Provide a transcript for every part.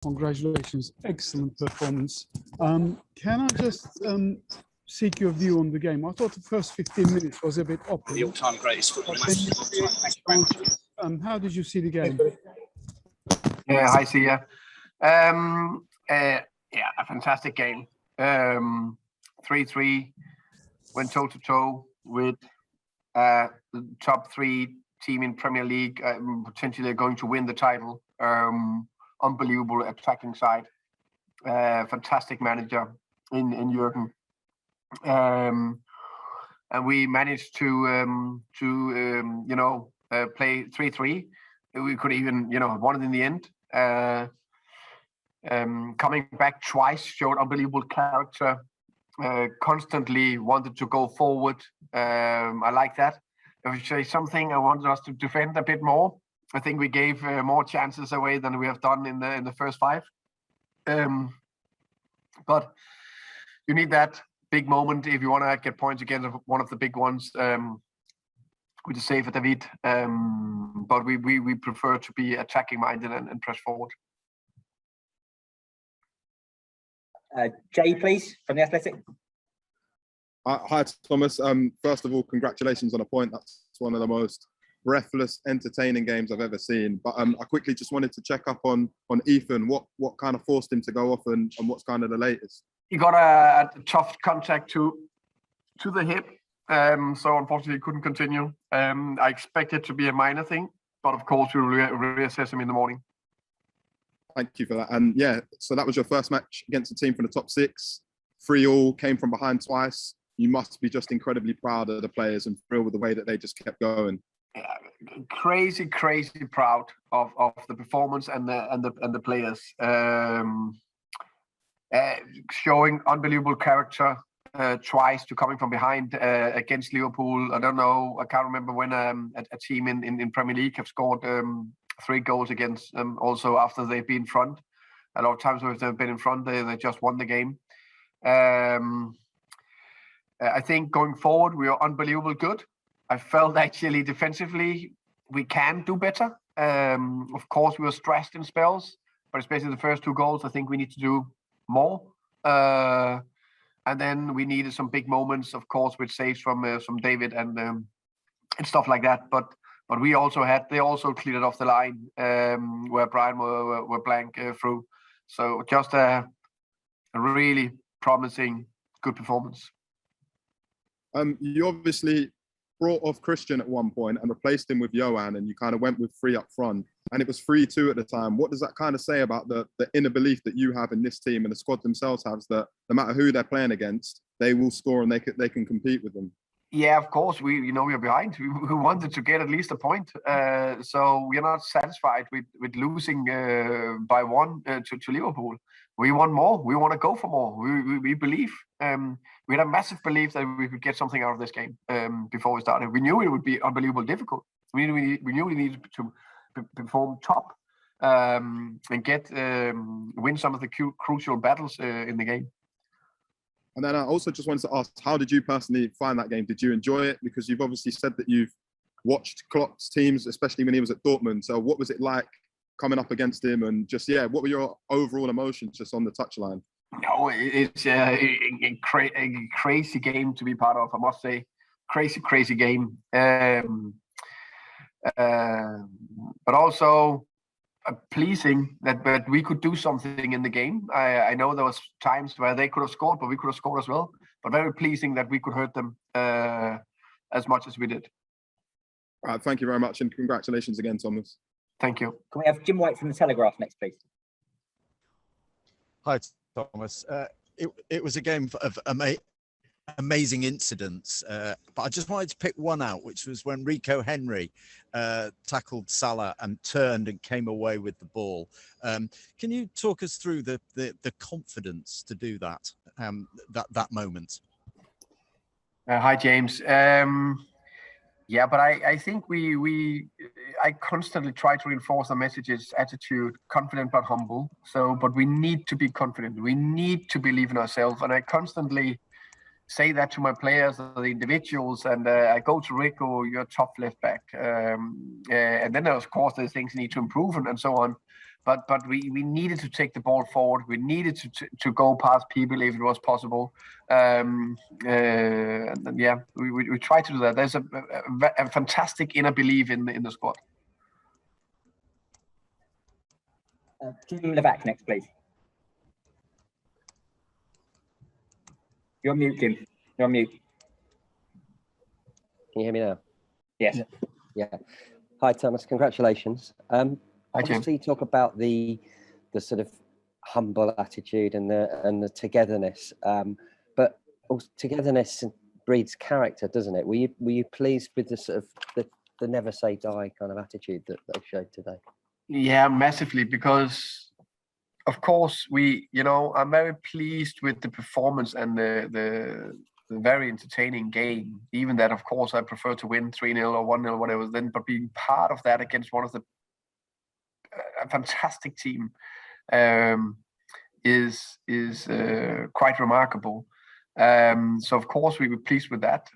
Congratulations, excellent performance. Can I just seek your view on the game? I thought the first 15 minutes was a bit open. The all-time greatest football match. How did you see the game? Yeah, hi, Sia. Yeah, a fantastic game. 3-3, went toe-to-toe with the top three team in Premier League, potentially going to win the title. Unbelievable attacking side. Fantastic manager in Jurgen. And we managed to play 3-3. We could even, won it in the end. Coming back twice, showed unbelievable character. Constantly wanted to go forward. I like that. If you say something, I wanted us to defend a bit more. I think we gave more chances away than we have done in the first five. But you need that big moment if you want to get points against one of the big ones. With the save at David. But we prefer to be attacking minded and press forward. Jay, please, from The Athletic. Hi, Thomas. First of all, congratulations on a point. That's one of the most breathless, entertaining games I've ever seen. But I quickly just wanted to check up on Ethan. What kind of forced him to go off, and what's kind of the latest? He got a tough contact to the hip, so unfortunately he couldn't continue. I expect it to be a minor thing, but of course we'll reassess him in the morning. Thank you for that. And yeah, so that was your first match against a team from the top six. 3-3, came from behind twice. You must be just incredibly proud of the players and thrilled with the way that they just kept going. Yeah, crazy proud of the performance and the players. Showing unbelievable character twice to coming from behind against Liverpool. I don't know, I can't remember when a team in Premier League have scored 3 goals against them also after they've been in front. A lot of times when they've been in front, they just won the game. I think going forward, we are unbelievable good. I felt actually defensively, we can do better. Of course, we were stressed in spells, but especially the first 2 goals, I think we need to do more. And then we needed some big moments, of course, with saves from David and stuff like that. But they also cleared it off the line where Brian were blank through. So just a really promising, good performance. You obviously brought off Christian at one point and replaced him with Johan, and you kind of went with 3 up front, and it was 3-2 at the time. What does that kind of say about the inner belief that you have in this team and the squad themselves has, that no matter who they're playing against, they will score and they can compete with them? Yeah, of course. We are behind. We wanted to get at least a point. So we are not satisfied with losing by 1 to Liverpool. We want more. We want to go for more. We believe. We had a massive belief that we could get something out of this game before we started. We knew it would be unbelievably difficult. We knew we needed to perform top and win some of the crucial battles in the game. And then I also just wanted to ask, how did you personally find that game? Did you enjoy it? Because you've obviously said that you've watched Klopp's teams, especially when he was at Dortmund. So what was it like coming up against him? And just, what were your overall emotions just on the touchline? No, it's a crazy game to be part of, I must say. Crazy game. But also pleasing that we could do something in the game. I know there was times where they could have scored, but we could have scored as well. But very pleasing that we could hurt them as much as we did. All right, thank you very much, and congratulations again, Thomas. Thank you. Can we have Jim White from The Telegraph next, please? Hi, Thomas. It was a game of amazing incidents, but I just wanted to pick one out, which was when Rico Henry tackled Salah and turned and came away with the ball. Can you talk us through the confidence to do that that moment? Hi, James. Yeah, but I think I constantly try to reinforce the messages, attitude, confident but humble. But we need to be confident. We need to believe in ourselves, and I constantly say that to my players, the individuals, and I go to Rico, you're top left back. And then, of course, there's things you need to improve and so on. but we needed to take the ball forward. We needed to go past people if it was possible. And yeah, we tried to do that. There's a fantastic inner belief in the squad. Jim Levac next, please. You're on mute, Jim. You're on mute. Can you hear me now? Yes. Yeah. Hi, Thomas. Congratulations. Hi, Jim. Obviously, you talk about the sort of humble attitude and the togetherness, but also togetherness breeds character, doesn't it? Were you pleased with the sort of the never say die kind of attitude that they showed today? Yeah, massively, because of course I'm very pleased with the performance and the very entertaining game. Even that, of course, I prefer to win 3-0 or 1-0, whatever. Then, but being part of that against one of the a fantastic team is quite remarkable. So of course we were pleased with that.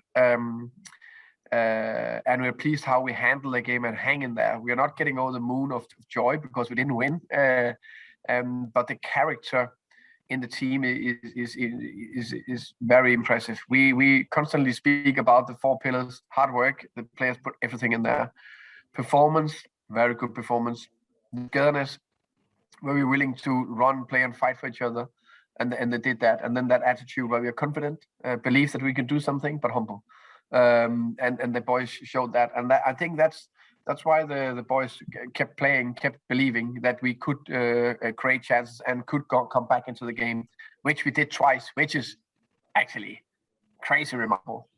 And we're pleased how we handle the game and hang in there. We are not getting over the moon of joy because we didn't win. But the character in the team is very impressive. We constantly speak about the 4 pillars: hard work, the players put everything in there. Performance, very good performance. Togetherness, very willing to run, play, and fight for each other, and they did that. And then that attitude where we are confident, believe that we can do something, but humble. And the boys showed that, and I think that's why the boys kept playing, kept believing that we could create chances and could come back into the game, which we did twice, which is actually crazy remarkable.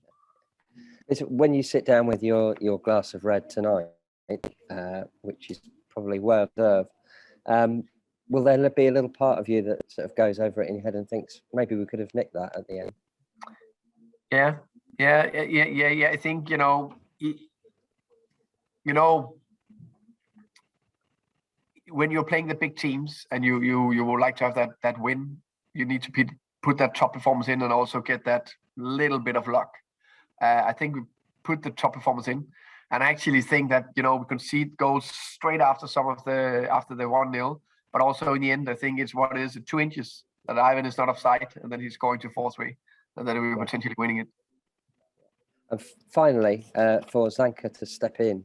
When you sit down with your glass of red tonight, which is probably well deserved, will there be a little part of you that sort of goes over it in your head and thinks maybe we could have nicked that at the end? Yeah. I think when you're playing the big teams and you would like to have that win, you need to put that top performance in and also get that little bit of luck. I think we put the top performance in, and I actually think that we concede goals straight after the 1-0, but also in the end I think it's 2 inches that Ivan is not offside, and then he's going to 4-3, and then we were potentially winning it. And finally, for Zanka to step in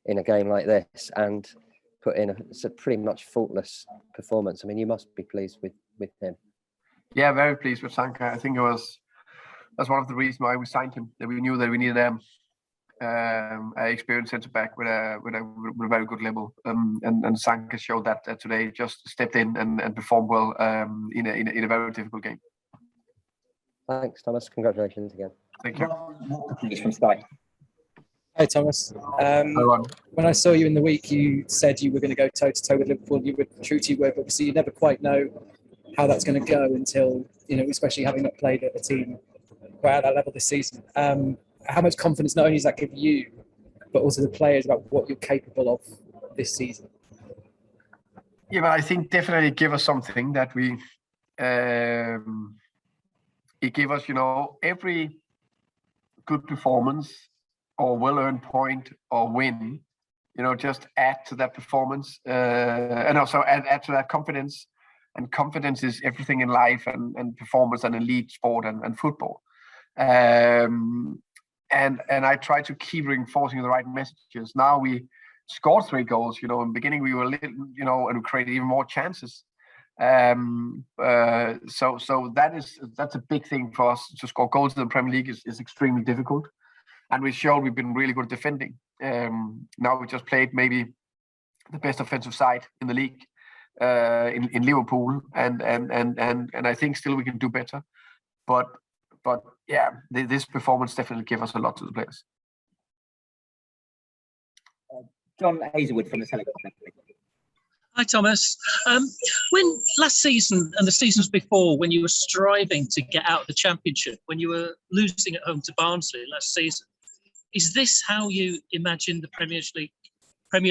a game like this and put in a pretty much faultless performance, I mean, you must be pleased with him. Yeah, very pleased with Zanka. I think that's one of the reasons why we signed him. That we knew that we needed an experienced centre back with a very good level. And Zanka showed that today. Just stepped in and performed well in a very difficult game. Thanks, Thomas. Congratulations again. Thank you. From Sky. Hi, Thomas. When I saw you in the week, you said you were going to go toe-to-toe with Liverpool. You were true to your word, but obviously you never quite know how that's going to go until, especially having not played at a team quite at that level this season. How much confidence not only does that give you, but also the players about what you're capable of this season? Yeah, but I think definitely give us something that we... it gave us, every good performance or well-earned point or win, just add to that performance and also add to that confidence. And confidence is everything in life and performance and elite sport and football. And I try to keep reinforcing the right messages. Now we scored 3 goals, in the beginning we were little, and we created even more chances. So that's a big thing for us. To score goals in the Premier League is extremely difficult, and we showed we've been really good at defending. Now we just played maybe the best offensive side in the league in Liverpool, and I think still we can do better. But yeah, this performance definitely gave us a lot to the players. John Hazelwood from the Telegraph. Hi, Thomas. When last season and the seasons before, when you were striving to get out of the Championship, when you were losing at home to Barnsley last season, is this how you imagine the Premier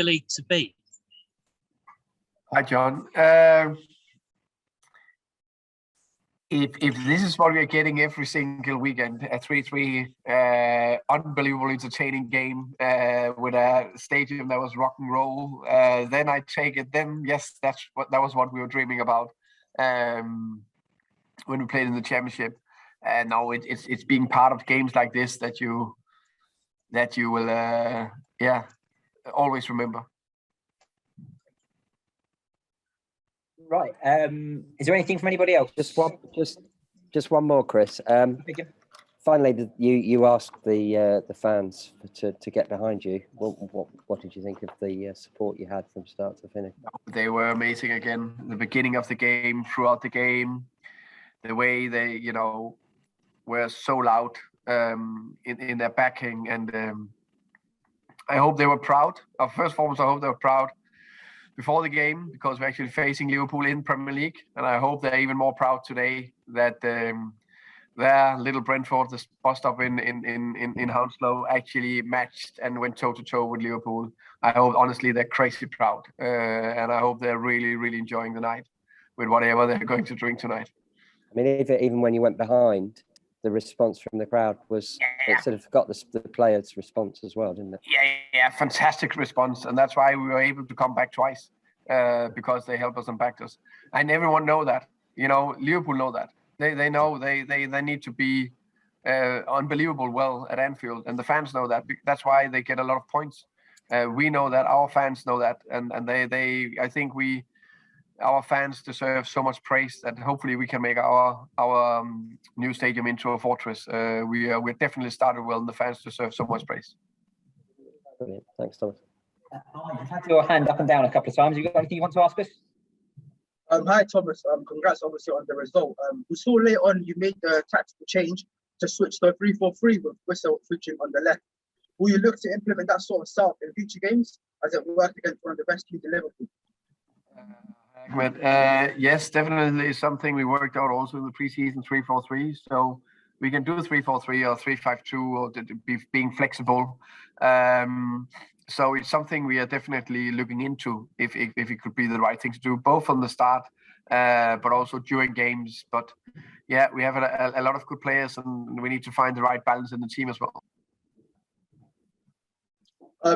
League to be? Hi, John. If this is what we're getting every single weekend, a 3-3, unbelievable entertaining game with a stadium that was rock and roll, then I take it. Then yes, that was what we were dreaming about when we played in the championship. And now it's being part of games like this that you will always remember. Right. Is there anything from anybody else? Just one more, Chris. Finally, you asked the fans to get behind you. What did you think of the support you had from start to finish? They were amazing again. The beginning of the game, throughout the game, the way they were so loud in their backing, and I hope they were proud. First and foremost, I hope they were proud before the game, because we're actually facing Liverpool in Premier League, and I hope they're even more proud today that their little Brentford, the bus stop in Hounslow, actually matched and went toe-to-toe with Liverpool. I hope, honestly, they're crazy proud, and I hope they're really, really enjoying the night with whatever they're going to drink tonight. I mean, even when you went behind, the response from the crowd was, it sort of got the players' response as well, didn't it? Yeah, fantastic response, and that's why we were able to come back twice, because they helped us and backed us, and everyone know that. Liverpool know that. They know they need to be unbelievable well at Anfield, and the fans know that. That's why they get a lot of points. We know that, our fans know that, and I think our fans deserve so much praise that hopefully we can make our new stadium into a fortress. We're definitely started well, and the fans deserve so much praise. Brilliant. Thanks, Thomas. You've had your hand up and down a couple of times. You got anything you want to ask us? Hi, Thomas. Congrats, obviously, on the result. We saw later on you made the tactical change to switch to a 3-4-3 with Wissel switching on the left. Will you look to implement that sort of style in future games as it worked against one of the best teams in Liverpool? Yes, definitely something we worked out also in the preseason 3-4-3. So we can do 3-4-3 or 3-5-2 or being flexible. So it's something we are definitely looking into if it could be the right thing to do, both from the start, but also during games. But yeah, we have a lot of good players, and we need to find the right balance in the team as well.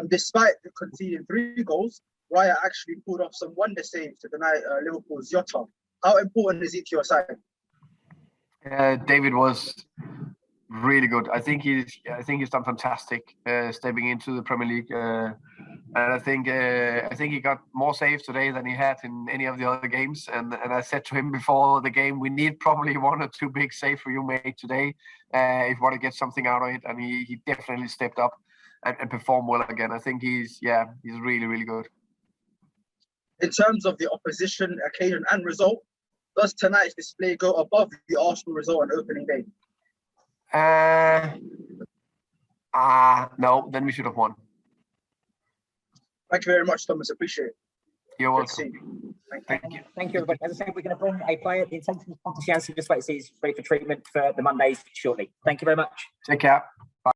Despite conceding 3 goals, Raya actually pulled off some wonder saves to deny Liverpool's Jota. How important is it to your side? David was really good. I think he's done fantastic stepping into the Premier League, and I think he got more saves today than he had in any of the other games. And I said to him before the game, we need probably 1 or 2 big saves for you made today if you want to get something out of it. And he definitely stepped up and performed well again. I think he's really, really good. In terms of the opposition, occasion and result, does tonight's display go above the Arsenal result on opening day? No, then we should have won. Thank you very much, Thomas. Appreciate it. You're welcome. Thank you. Thank you, everybody. As I said, we're going to bring a player. The intention is Ponticelli just wait to see he's ready for treatment for the Mondays shortly. Thank you very much. Take care.